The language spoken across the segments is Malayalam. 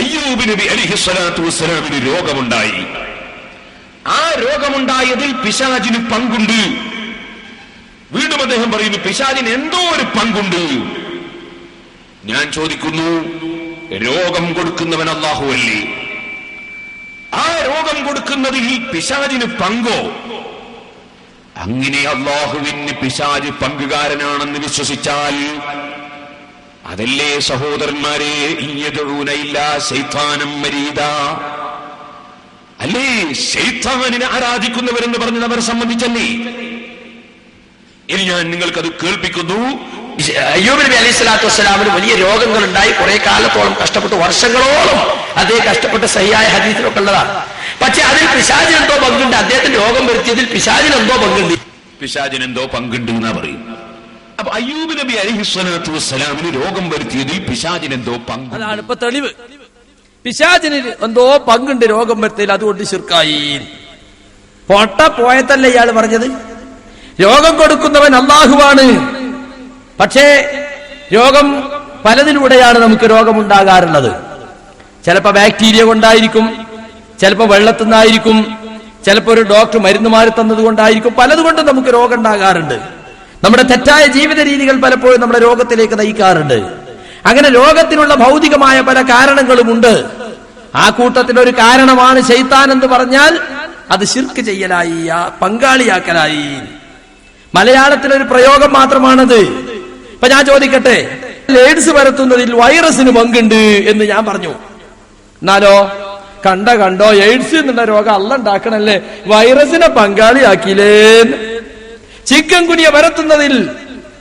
അയ്യൂബ് നബി അലൈഹിസ്സലാത്തു വസ്സലാമിന് രോഗമുണ്ടായി. ആ രോഗമുണ്ടായതിൽ പിശാചിന് പങ്കുണ്ട്. വീണ്ടും അദ്ദേഹം പറയുന്നു, പിശാചിന് എന്തോ ഒരു പങ്കുണ്ട്. ഞാൻ ചോദിക്കുന്നു, രോഗം കൊടുക്കുന്നവൻ അല്ലാഹു അല്ലേ? ആ രോഗം കൊടുക്കുന്നതിൽ പിശാചിന് പങ്കോ? അങ്ങനെ അല്ലാഹുവിന് പിശാച് പങ്കുകാരനാണെന്ന് വിശ്വസിച്ചാൽ അതല്ലേ സഹോദരന്മാരെ ശൈത്താനം മരീദ, അല്ലേ ശൈത്താനിനെ ആരാധിക്കുന്നവരെന്ന് പറഞ്ഞത് അവരെ സംബന്ധിച്ചല്ലേ? ഇനി ഞാൻ നിങ്ങൾക്കത് കേൾപ്പിക്കുന്നു. അയ്യൂബ് നബി അലൈഹി സ്വലാത്തു വസ്സലാമിന് വലിയ രോഗങ്ങൾ ഉണ്ടായി. കുറെ കാലത്തോളം കഷ്ടപ്പെട്ട്, വർഷങ്ങളോളം അദ്ദേഹം കഷ്ടപ്പെട്ട് സഹിയായ ഹദീസിലൊക്കെ ഉള്ളതാണ്. പക്ഷെ അതിൽ പിശാചിന് എന്തോ പങ്കുണ്ട്. അദ്ദേഹത്തിന് രോഗം വരുത്തിയതിൽ പിശാചിന് എന്തോ പങ്കുണ്ട്. പിശാചിന് എന്തോ പങ്കുണ്ട് എന്നാ പറയും. അപ്പൊ അയ്യൂബ് നബി അലൈഹിസ്സലാത്തു വസ്സലാമിന് രോഗം വരുത്തിയതിൽ പിശാചിന് എന്തോ പങ്ക്. അതാണ് ഇപ്പൊ തെളിവ്. പിശാചിന് എന്തോ പങ്കുണ്ട് രോഗം വരുത്തിയതിൽ, അതുകൊണ്ട് ശിർക്കായി. പൊട്ട പോയത്തല്ലേ ഇയാൾ പറഞ്ഞത്? രോഗം കൊടുക്കുന്നവൻ അല്ലാഹുവാണ്. പക്ഷേ രോഗം പലതിലൂടെയാണ് നമുക്ക് രോഗമുണ്ടാകാറുള്ളത്. ചിലപ്പോ ബാക്ടീരിയ കൊണ്ടായിരിക്കും, ചിലപ്പോ വെള്ളത്തിൽ നിന്നായിരിക്കും, ചിലപ്പോ ഒരു ഡോക്ടർ മരുന്നുമാരി തന്നത് കൊണ്ടായിരിക്കും. പലതുകൊണ്ടും നമുക്ക് രോഗം ഉണ്ടാകാറുണ്ട്. നമ്മുടെ തെറ്റായ ജീവിത രീതികൾ പലപ്പോഴും നമ്മുടെ രോഗത്തിലേക്ക് നയിക്കാറുണ്ട്. അങ്ങനെ രോഗത്തിനുള്ള ഭൗതികമായ പല കാരണങ്ങളുമുണ്ട്. ആ കൂട്ടത്തിൽ ഒരു കാരണമാണ് ശൈത്താൻ എന്ന് പറഞ്ഞാൽ അത് ശിർക്ക് ചെയ്യലായി, പങ്കാളിയാക്കലായി. മലയാളത്തിലൊരു പ്രയോഗം മാത്രമാണത്. ഇപ്പൊ ഞാൻ ചോദിക്കട്ടെ, എയ്ഡ്സ് പരത്തുന്നതിൽ വൈറസിന് പങ്കുണ്ട് എന്ന് ഞാൻ പറഞ്ഞു. എന്നാലോ കണ്ടോ എയ്ഡ്സ് എന്നുള്ള രോഗം അല്ല ഉണ്ടാക്കണല്ലേ, വൈറസിനെ പങ്കാളിയാക്കിയില്ലേ. ചിക്കൻ കുനിയ പരത്തുന്നതിൽ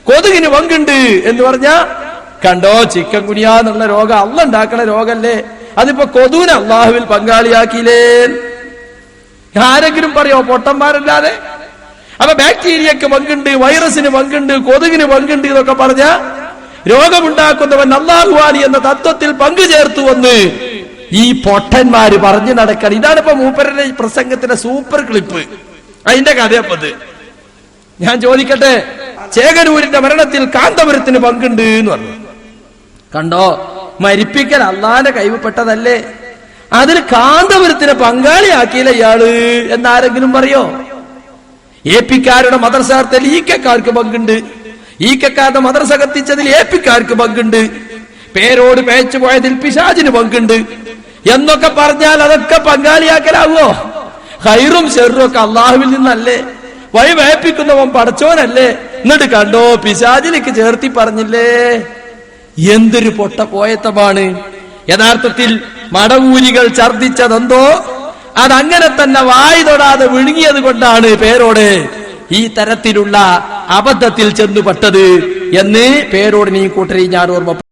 കൊതുകിന് പങ്കുണ്ട് എന്ന് പറഞ്ഞാ കണ്ടോ, ചിക്കൻ കുനിയ എന്നുള്ള രോഗം അല്ല ഉണ്ടാക്കണ രോഗല്ലേ, അതിപ്പോ കൊതുവിനെ അള്ളാഹുവിൽ പങ്കാളിയാക്കിയില്ലേ. ആരെങ്കിലും പറയോ? പൊട്ടന്മാരല്ലാതെ. അപ്പൊ ബാക്ടീരിയക്ക് പങ്കുണ്ട്, വൈറസിന് പങ്കുണ്ട്, കൊതുകിന് പങ്കുണ്ട് എന്നൊക്കെ പറഞ്ഞ രോഗമുണ്ടാക്കുന്നവൻ അല്ലാഹുവാണ് എന്ന തത്വത്തിൽ പങ്കു ചേർത്തു വന്ന് ഈ പൊട്ടന്മാര് പറഞ്ഞു നടക്കണം. ഇതാണ് ഇപ്പൊ മൂപ്പരുടെ പ്രസംഗത്തിന്റെ സൂപ്പർ ക്ലിപ്പ്. അതിന്റെ കഥയപ്പത്. ഞാൻ ചോദിക്കട്ടെ, ചേകനൂരിന്റെ മരണത്തിൽ കാന്തപുരത്തിന് പങ്കുണ്ട് എന്ന് പറഞ്ഞു. കണ്ടോ, മരിപ്പിക്കൽ അള്ളാന്റെ കൈവപ്പെട്ടതല്ലേ, അതിൽ കാന്തപുരത്തിന് പങ്കാളിയാക്കിയില്ല ഇയാള് എന്നാരെങ്കിലും പറയോ? ഏപ്പിക്കാരുടെ മദ്രസ നടത്തൽ ഈക്കക്കാർക്ക് പങ്കുണ്ട്, ഈക്കക്കാരുടെ മദ്രസ കത്തിച്ചതിൽ ഏപ്പിക്കാർക്ക് പങ്കുണ്ട്, പേരോട് പേച്ചു പോയതിൽ പിശാചിന് പങ്കുണ്ട് എന്നൊക്കെ പറഞ്ഞാൽ അതൊക്കെ പങ്കാളിയാക്കലാവോ? ഖൈറും ശർറും ഒക്കെ അള്ളാഹുവിൽ നിന്നല്ലേ, വഴി വേപ്പിക്കുന്നവൻ പടച്ചോനല്ലേ. എന്നിട്ട് കണ്ടോ പിശാചിലേക്ക് ചേർത്തി പറഞ്ഞില്ലേ. എന്തൊരു പൊട്ട പോയത്തമാണ്. യഥാർത്ഥത്തിൽ മടവൂരികൾ ഛർദിച്ചതെന്തോ അതങ്ങനെ തന്നെ വായി തൊടാതെ വിഴുങ്ങിയത് കൊണ്ടാണ് പേരോട് ഈ തരത്തിലുള്ള അബദ്ധത്തിൽ ചെന്നുപെട്ടത് എന്ന് പേരോടിനെയും കൂട്ടരെയും ഞാൻ ഓർമ്മ